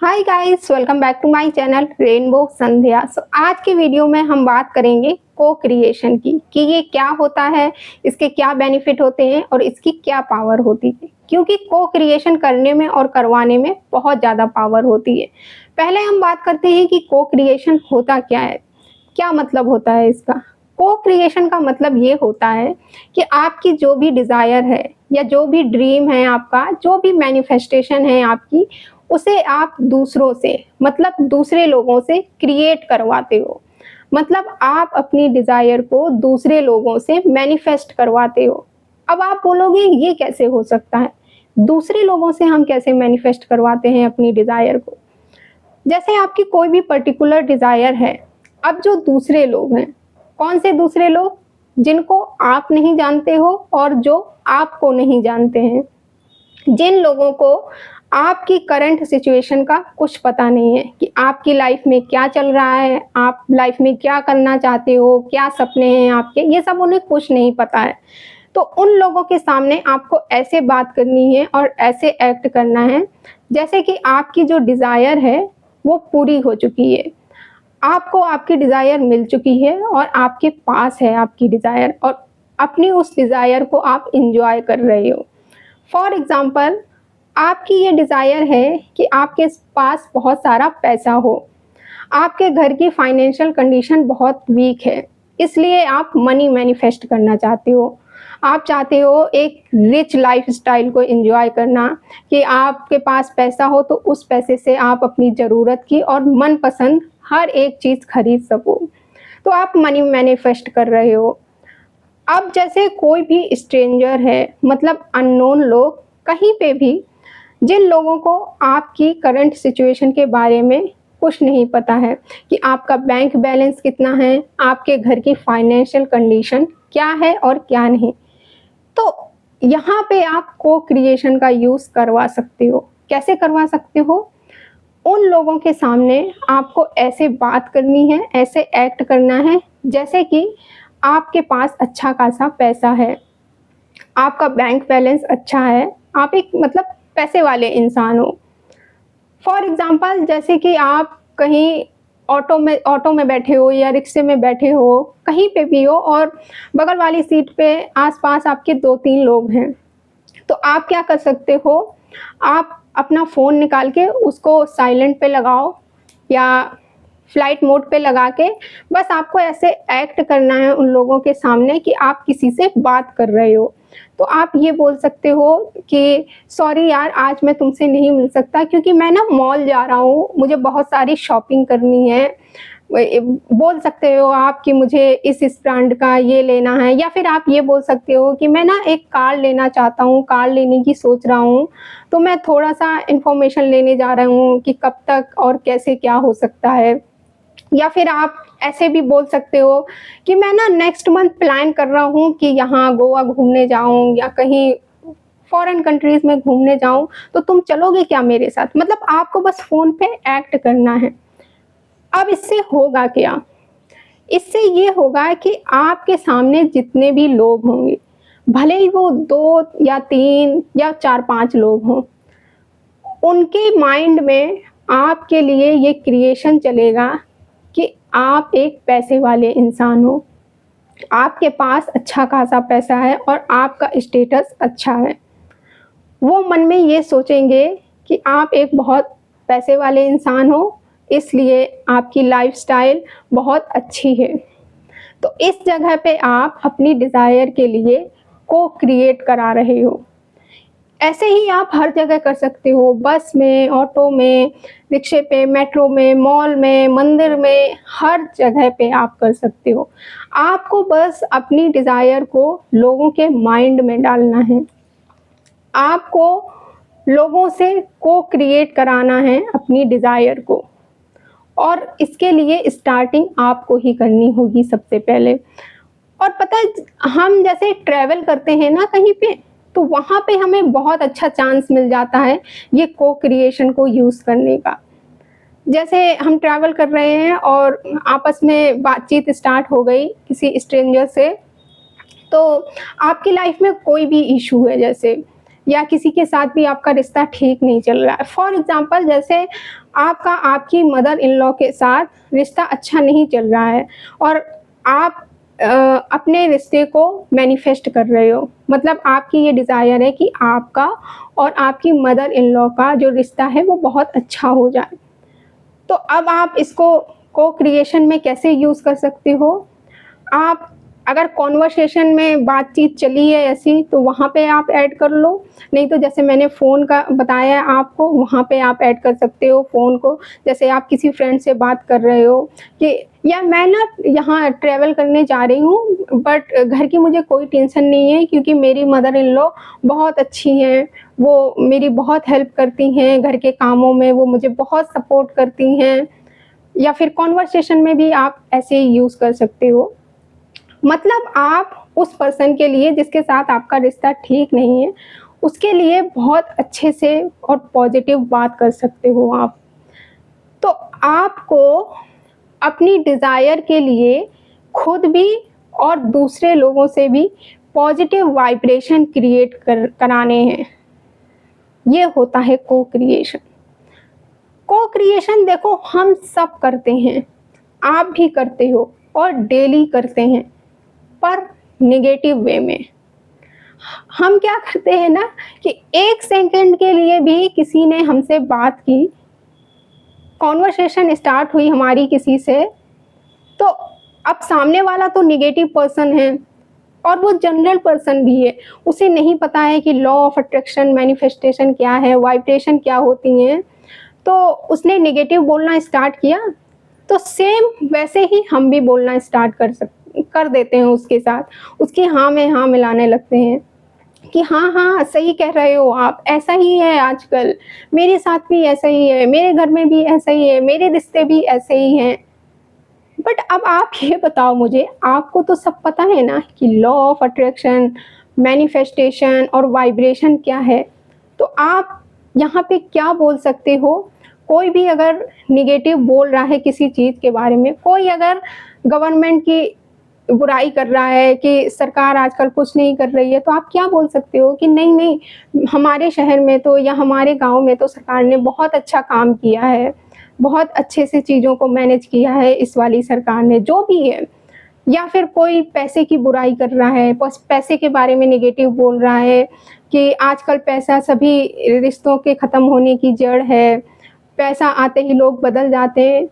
Hi guys, welcome back to my channel rainbow Sandhya. आज के video में हम बात करेंगे को क्रिएशन की कि ये क्या होता है, इसके क्या बेनिफिट होते हैं और इसकी क्या पावर होती है। क्योंकि को क्रिएशन करने में और करवाने में बहुत ज़्यादा पावर होती है। पहले हम बात करते हैं कि को क्रिएशन होता क्या है, क्या मतलब होता है इसका। को क्रिएशन का मतलब ये होता है कि आपकी जो भी डिज़ायर है या जो भी ड्रीम है आपका, जो भी मैनिफेस्टेशन है आपकी, उसे आप दूसरों से मतलब दूसरे लोगों से क्रिएट करवाते हो। मतलब आप अपनी डिज़ायर को दूसरे लोगों से मैनिफेस्ट करवाते हो। अब आप बोलोगे ये कैसे हो सकता है? दूसरे लोगों से हम कैसे मैनिफेस्ट करवाते हैं अपनी डिज़ायर को? जैसे आपकी कोई भी पर्टिकुलर डिज़ायर है, अब जो दूसरे लोग हैं, कौन से दूसरे लोग? जिनको आप नहीं जानते हो और जो आपको नहीं जानते हैं। जिन लोगों को आपकी करंट सिचुएशन का कुछ पता नहीं है कि आपकी लाइफ में क्या चल रहा है, आप लाइफ में क्या करना चाहते हो, क्या सपने हैं आपके, ये सब उन्हें कुछ नहीं पता है। तो उन लोगों के सामने आपको ऐसे बात करनी है और ऐसे एक्ट करना है जैसे कि आपकी जो डिज़ायर है वो पूरी हो चुकी है। आपको आपकी डिज़ायर मिल चुकी है और आपके पास है आपकी डिज़ायर और अपनी उस डिज़ायर को आप एन्जॉय कर रहे हो। फॉर एग्ज़ाम्पल, आपकी ये डिज़ायर है कि आपके पास बहुत सारा पैसा हो। आपके घर की फाइनेंशियल कंडीशन बहुत वीक है, इसलिए आप मनी मैनिफेस्ट करना चाहते हो। आप चाहते हो एक रिच लाइफ़स्टाइल को एन्जॉय करना कि आपके पास पैसा हो तो उस पैसे से आप अपनी ज़रूरत की और मनपसंद हर एक चीज़ खरीद सको। तो आप मनी मैनिफेस्ट कर रहे हो। अब जैसे कोई भी स्ट्रेंजर है, मतलब अननोन लोग कहीं पे भी, जिन लोगों को आपकी करंट सिचुएशन के बारे में कुछ नहीं पता है कि आपका बैंक बैलेंस कितना है, आपके घर की फाइनेंशियल कंडीशन क्या है और क्या नहीं। तो यहाँ पे आप को क्रिएशन का यूज़ करवा सकते हो। कैसे करवा सकते हो? उन लोगों के सामने आपको ऐसे बात करनी है, ऐसे एक्ट करना है जैसे कि आपके पास अच्छा खासा पैसा है, आपका बैंक बैलेंस अच्छा है, आप एक मतलब पैसे वाले इंसान हो। फॉर एग्ज़ाम्पल, जैसे कि आप कहीं ऑटो में बैठे हो या रिक्शे में बैठे हो, कहीं पे भी हो और बगल वाली सीट पे आस-पास आपके 2-3 लोग हैं। तो आप क्या कर सकते हो, आप अपना फ़ोन निकाल के उसको साइलेंट पे लगाओ या फ्लाइट मोड पे लगा के बस आपको ऐसे एक्ट करना है उन लोगों के सामने कि आप किसी से बात कर रहे हो। तो आप ये बोल सकते हो कि सॉरी यार, आज मैं तुमसे नहीं मिल सकता क्योंकि मैं ना मॉल जा रहा हूँ, मुझे बहुत सारी शॉपिंग करनी है। बोल सकते हो आप कि मुझे इस ब्रांड का ये लेना है, या फिर आप ये बोल सकते हो कि मैं ना एक कार लेना चाहता हूँ, कार लेने की सोच रहा हूँ, तो मैं थोड़ा-सा इन्फॉर्मेशन लेने जा रहा हूँ कि कब तक और कैसे क्या हो सकता है। या फिर आप ऐसे भी बोल सकते हो कि मैं ना नेक्स्ट मंथ प्लान कर रहा हूँ कि यहाँ गोवा घूमने जाऊँ या कहीं फॉरेन कंट्रीज़ में घूमने जाऊँ, तो तुम चलोगे क्या मेरे साथ? मतलब आपको बस फ़ोन पे एक्ट करना है। अब इससे होगा क्या? इससे ये होगा कि आपके सामने जितने भी लोग होंगे, भले ही वो 2 या 3 या 4-5 लोग हों, उनके माइंड में आपके लिए ये क्रिएशन चलेगा कि आप एक पैसे वाले इंसान हो, आपके पास अच्छा खासा पैसा है और आपका स्टेटस अच्छा है। वो मन में ये सोचेंगे कि आप एक बहुत पैसे वाले इंसान हो, इसलिए आपकी लाइफ़स्टाइल बहुत अच्छी है। तो इस जगह पे आप अपनी डिज़ायर के लिए को क्रिएट करा रहे हो। ऐसे ही आप हर जगह कर सकते हो, बस में, ऑटो में, रिक्शे पे, मेट्रो में, मॉल में, मंदिर में, हर जगह पे आप कर सकते हो। आपको बस अपनी डिज़ायर को लोगों के माइंड में डालना है। आपको लोगों से को क्रिएट कराना है अपनी डिज़ायर को, और इसके लिए स्टार्टिंग आपको ही करनी होगी सबसे पहले। और पता है, हम जैसे ट्रैवल करते हैं ना कहीं पे, तो वहाँ पे हमें बहुत अच्छा चांस मिल जाता है ये को क्रिएशन को यूज़ करने का। जैसे हम ट्रैवल कर रहे हैं और आपस में बातचीत स्टार्ट हो गई किसी स्ट्रेंजर से, तो आपकी लाइफ में कोई भी इश्यू है, जैसे या किसी के साथ भी आपका रिश्ता ठीक नहीं चल रहा है। फॉर एग्ज़ाम्पल जैसे आपकी मदर इन लॉ के साथ रिश्ता अच्छा नहीं चल रहा है और आप अपने रिश्ते को मैनिफेस्ट कर रहे हो, मतलब आपकी ये डिज़ायर है कि आपका और आपकी मदर इन लॉ का जो रिश्ता है वो बहुत अच्छा हो जाए। तो अब आप इसको को-क्रिएशन में कैसे यूज़ कर सकते हो? आप अगर कॉन्वर्सेशन में बातचीत चली है ऐसी तो वहाँ पे आप ऐड कर लो, नहीं तो जैसे मैंने फ़ोन का बताया आपको वहाँ पे आप ऐड कर सकते हो फ़ोन को। जैसे आप किसी फ्रेंड से बात कर रहे हो कि या मैं ना यहाँ ट्रैवल करने जा रही हूँ बट घर की मुझे कोई टेंशन नहीं है क्योंकि मेरी मदर इन लॉ बहुत अच्छी हैं, वो मेरी बहुत हेल्प करती हैं घर के कामों में, वो मुझे बहुत सपोर्ट करती हैं। या फिर कॉन्वर्सेशन में भी आप ऐसे ही यूज़ कर सकते हो। मतलब आप उस पर्सन के लिए जिसके साथ आपका रिश्ता ठीक नहीं है, उसके लिए बहुत अच्छे से और पॉज़िटिव बात कर सकते हो आप। तो आपको अपनी डिज़ायर के लिए खुद भी और दूसरे लोगों से भी पॉज़िटिव वाइब्रेशन क्रिएट कराने हैं। ये होता है को-क्रिएशन। को-क्रिएशन देखो हम सब करते हैं, आप भी करते हो और डेली करते हैं, पर नेगेटिव वे में। हम क्या करते हैं ना कि 1 सेकंड के लिए भी किसी ने हमसे बात की, कॉन्वर्सेशन स्टार्ट हुई हमारी किसी से, तो अब सामने वाला तो नेगेटिव पर्सन है और वो जनरल पर्सन भी है। उसे नहीं पता है कि लॉ ऑफ अट्रैक्शन, मैनिफेस्टेशन क्या है, वाइब्रेशन क्या होती हैं। तो उसने नेगेटिव बोलना स्टार्ट किया, तो सेम वैसे ही हम भी बोलना स्टार्ट कर देते हैं उसके साथ। उसकी हाँ में हाँ मिलाने लगते हैं कि हाँ, हाँ, सही कह रहे हो आप, ऐसा ही है आजकल, मेरे साथ भी ऐसा ही है, मेरे घर में भी ऐसा ही है, मेरे रिश्ते भी ऐसे ही हैं। बट अब आप ये बताओ मुझे, आपको तो सब पता है ना कि लॉ ऑफ अट्रैक्शन, मैनिफेस्टेशन और वाइब्रेशन क्या है। तो आप यहाँ पे क्या बोल सकते हो? कोई भी अगर नेगेटिव बोल रहा है किसी चीज़ के बारे में, कोई अगर गवर्नमेंट की बुराई कर रहा है कि सरकार आजकल कुछ नहीं कर रही है, तो आप क्या बोल सकते हो कि नहीं, नहीं, हमारे शहर में तो या हमारे गाँव में तो सरकार ने बहुत अच्छा काम किया है, बहुत अच्छे से चीज़ों को मैनेज किया है इस वाली सरकार ने, जो भी है। या फिर कोई पैसे की बुराई कर रहा है, बस पैसे के बारे में नेगेटिव बोल रहा है कि आजकल पैसा सभी रिश्तों के ख़त्म होने की जड़ है, पैसा आते ही लोग बदल जाते हैं।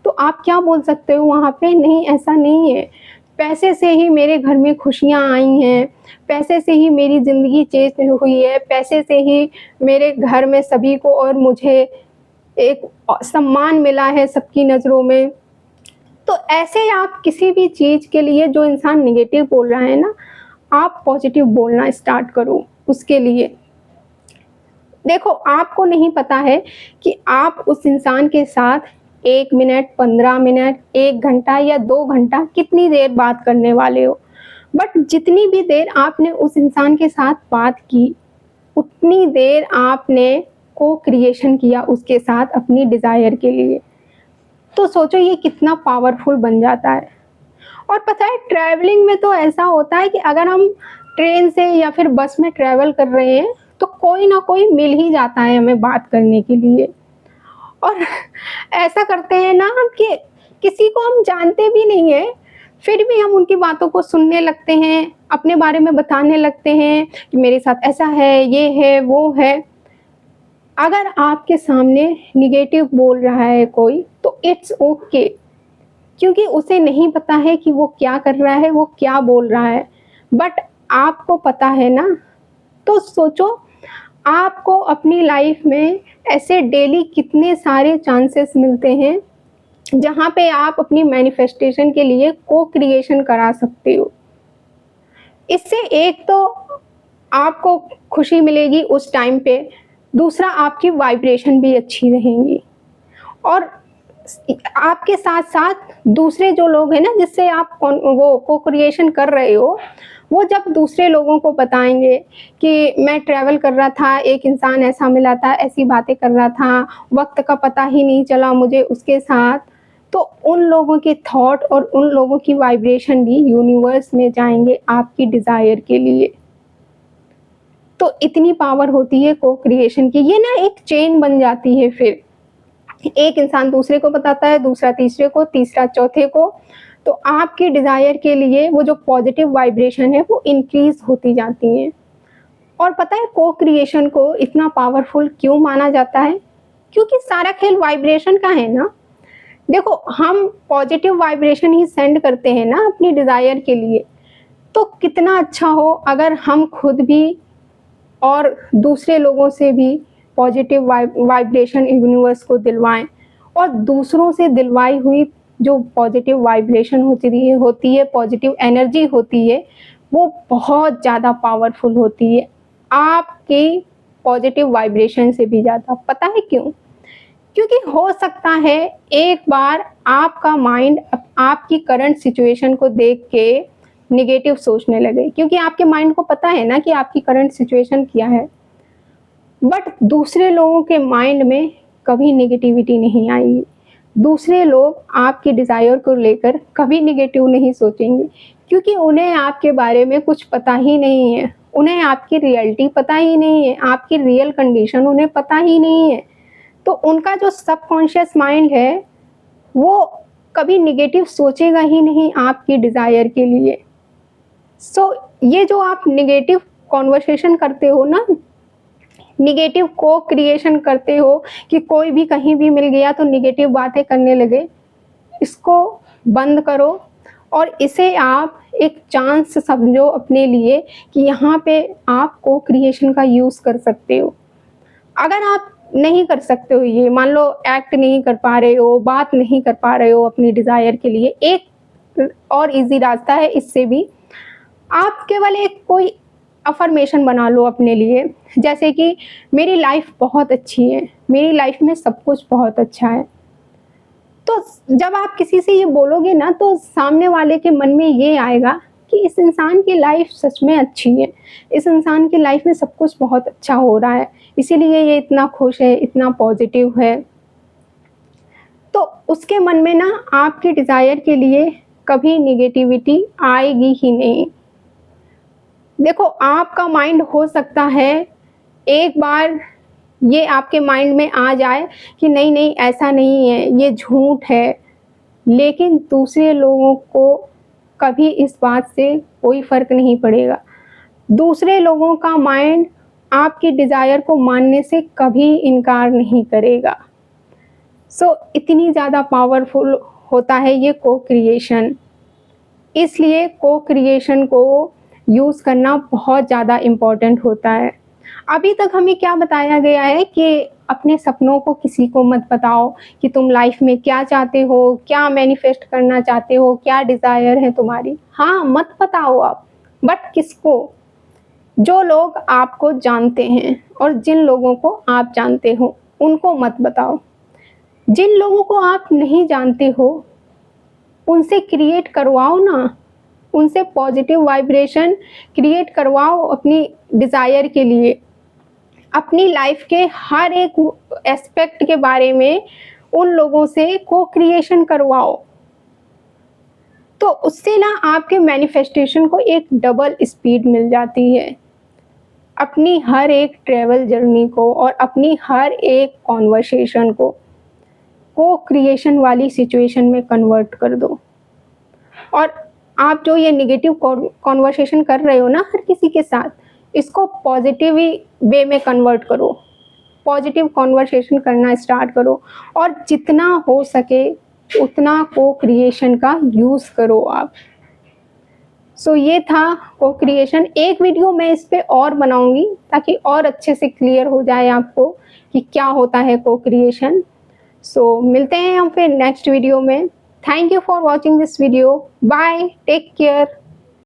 तो आप क्या बोल सकते हो वहाँ पे? नहीं, ऐसा नहीं है। पैसे से ही मेरे घर में खुशियाँ आई हैं, पैसे से ही मेरी ज़िंदगी चेंज हुई है, पैसे से ही मेरे घर में सभी को और मुझे एक सम्मान मिला है सबकी नज़रों में। तो ऐसे आप किसी भी चीज़ के लिए जो इंसान नेगेटिव बोल रहा है ना, आप पॉज़िटिव बोलना स्टार्ट करो उसके लिए। देखो, आपको नहीं पता है कि आप उस इंसान के साथ 1 मिनट, 15 मिनट, 1 घंटा या 2 घंटा कितनी देर बात करने वाले हो। बट जितनी भी देर आपने उस इंसान के साथ बात की, उतनी देर आपने को-क्रिएशन किया उसके साथ अपनी डिज़ायर के लिए। तो सोचो ये कितना पावरफुल बन जाता है। और पता है ट्रैवलिंग में तो ऐसा होता है कि अगर हम ट्रेन से या फिर बस में ट्रैवल कर रहे हैं, तो कोई ना कोई मिल ही जाता है हमें बात करने के लिए। और ऐसा करते हैं ना हम कि किसी को हम जानते भी नहीं हैं, फिर भी हम उनकी बातों को सुनने लगते हैं, अपने बारे में बताने लगते हैं कि मेरे साथ ऐसा है, ये है, वो है। अगर आपके सामने नेगेटिव बोल रहा है कोई, तो इट्स ओके, क्योंकि उसे नहीं पता है कि वो क्या कर रहा है, वो क्या बोल रहा है। बट आपको पता है ना, तो सोचो आपको अपनी लाइफ में ऐसे डेली कितने सारे चांसेस मिलते हैं जहाँ पे आप अपनी मैनिफेस्टेशन के लिए को-क्रिएशन करा सकते हो। इससे एक तो आपको खुशी मिलेगी उस टाइम पे, दूसरा आपकी वाइब्रेशन भी अच्छी रहेंगी और आपके साथ-साथ दूसरे जो लोग हैं ना जिससे आप वो को-क्रिएशन कर रहे हो, वो जब दूसरे लोगों को बताएँगे कि मैं ट्रैवल कर रहा था, एक इंसान ऐसा मिला था, ऐसी बातें कर रहा था, वक़्त का पता ही नहीं चला मुझे उसके साथ, तो उन लोगों के थॉट और उन लोगों की वाइब्रेशन भी यूनिवर्स में जाएँगे आपकी डिज़ायर के लिए। तो इतनी पावर होती है को क्रिएशन की। ये ना एक चेन बन जाती है, फिर एक इंसान दूसरे को बताता है, दूसरा तीसरे को, तीसरा चौथे को। तो आपकी डिज़ायर के लिए वो जो पॉजिटिव वाइब्रेशन है वो इंक्रीज होती जाती है। और पता है को क्रिएशन को इतना पावरफुल क्यों माना जाता है? क्योंकि सारा खेल वाइब्रेशन का है ना। देखो, हम पॉजिटिव वाइब्रेशन ही सेंड करते हैं ना अपनी डिज़ायर के लिए। तो कितना अच्छा हो अगर हम खुद भी और दूसरे लोगों से भी पॉजिटिव वाइब्रेशन यूनिवर्स को दिलवाएं, और दूसरों से दिलवाई हुई जो पॉजिटिव वाइब्रेशन होती है पॉजिटिव एनर्जी होती है, वो बहुत ज़्यादा पावरफुल होती है आपकी पॉजिटिव वाइब्रेशन से भी ज़्यादा। पता है क्यों? क्योंकि हो सकता है एक बार आपका माइंड आपकी करंट सिचुएशन को देख के नेगेटिव सोचने लगे, क्योंकि आपके माइंड को पता है ना कि आपकी करंट सिचुएशन क्या है। बट दूसरे लोगों के माइंड में कभी नेगेटिविटी नहीं आएगी। दूसरे लोग आपकी डिज़ायर को लेकर कभी नेगेटिव नहीं सोचेंगे, क्योंकि उन्हें आपके बारे में कुछ पता ही नहीं है। उन्हें आपकी रियलिटी पता ही नहीं है, आपकी रियल कंडीशन उन्हें पता ही नहीं है। तो उनका जो सबकॉन्शियस माइंड है वो कभी नेगेटिव सोचेगा ही नहीं आपकी डिज़ायर के लिए। सो ये जो आप नेगेटिव कॉन्वर्सेशन करते हो ना, नेगेटिव को क्रिएशन करते हो कि कोई भी कहीं भी मिल गया तो नेगेटिव बातें करने लगे, इसको बंद करो और इसे आप एक चांस समझो अपने लिए कि यहाँ पे आप को क्रिएशन का यूज़ कर सकते हो। अगर आप नहीं कर सकते हो, ये मान लो एक्ट नहीं कर पा रहे हो, बात नहीं कर पा रहे हो अपनी डिज़ायर के लिए, एक और इजी रास्ता है इससे भी। आप केवल एक कोई अफर्मेशन बना लो अपने लिए, जैसे कि मेरी लाइफ बहुत अच्छी है, मेरी लाइफ में सब कुछ बहुत अच्छा है। तो जब आप किसी से ये बोलोगे ना तो सामने वाले के मन में ये आएगा कि इस इंसान की लाइफ सच में अच्छी है, इस इंसान की लाइफ में सब कुछ बहुत अच्छा हो रहा है, इसीलिए ये इतना खुश है, इतना पॉजिटिव है। तो उसके मन में ना आपकी डिज़ायर के लिए कभी नेगेटिविटी आएगी ही नहीं। देखो, आपका माइंड हो सकता है एक बार ये आपके माइंड में आ जाए कि नहीं नहीं ऐसा नहीं है, ये झूठ है, लेकिन दूसरे लोगों को कभी इस बात से कोई फ़र्क नहीं पड़ेगा। दूसरे लोगों का माइंड आपकी डिज़ायर को मानने से कभी इनकार नहीं करेगा। सो इतनी ज़्यादा पावरफुल होता है ये को क्रिएशन, इसलिए को क्रिएशन को यूज़ करना बहुत ज़्यादा इम्पॉर्टेंट होता है। अभी तक हमें क्या बताया गया है कि अपने सपनों को किसी को मत बताओ कि तुम लाइफ में क्या चाहते हो, क्या मैनिफेस्ट करना चाहते हो, क्या डिज़ायर है तुम्हारी। हाँ, मत बताओ आप, बट किसको? जो लोग आपको जानते हैं और जिन लोगों को आप जानते हो उनको मत बताओ। जिन लोगों को आप नहीं जानते हो उनसे क्रिएट करवाओ ना, उनसे पॉजिटिव वाइब्रेशन क्रिएट करवाओ अपनी डिज़ायर के लिए। अपनी लाइफ के हर एक एस्पेक्ट के बारे में उन लोगों से को क्रिएशन करवाओ, तो उससे ना आपके मैनिफेस्टेशन को एक डबल स्पीड मिल जाती है। अपनी हर एक ट्रैवल जर्नी को और अपनी हर एक कॉन्वर्सेशन को क्रिएशन वाली सिचुएशन में कन्वर्ट कर दो। और आप जो ये नेगेटिव कॉन्वर्सेशन कर रहे हो ना हर किसी के साथ, इसको पॉजिटिव वे में कन्वर्ट करो, पॉजिटिव कॉन्वर्सेशन करना स्टार्ट करो और जितना हो सके उतना को क्रिएशन का यूज़ करो आप। सो ये था को क्रिएशन। एक वीडियो मैं इस पे और बनाऊंगी ताकि और अच्छे से क्लियर हो जाए आपको कि क्या होता है को क्रिएशन। सो मिलते हैं हम फिर नेक्स्ट वीडियो में। Thank you for watching this video. Bye, take care.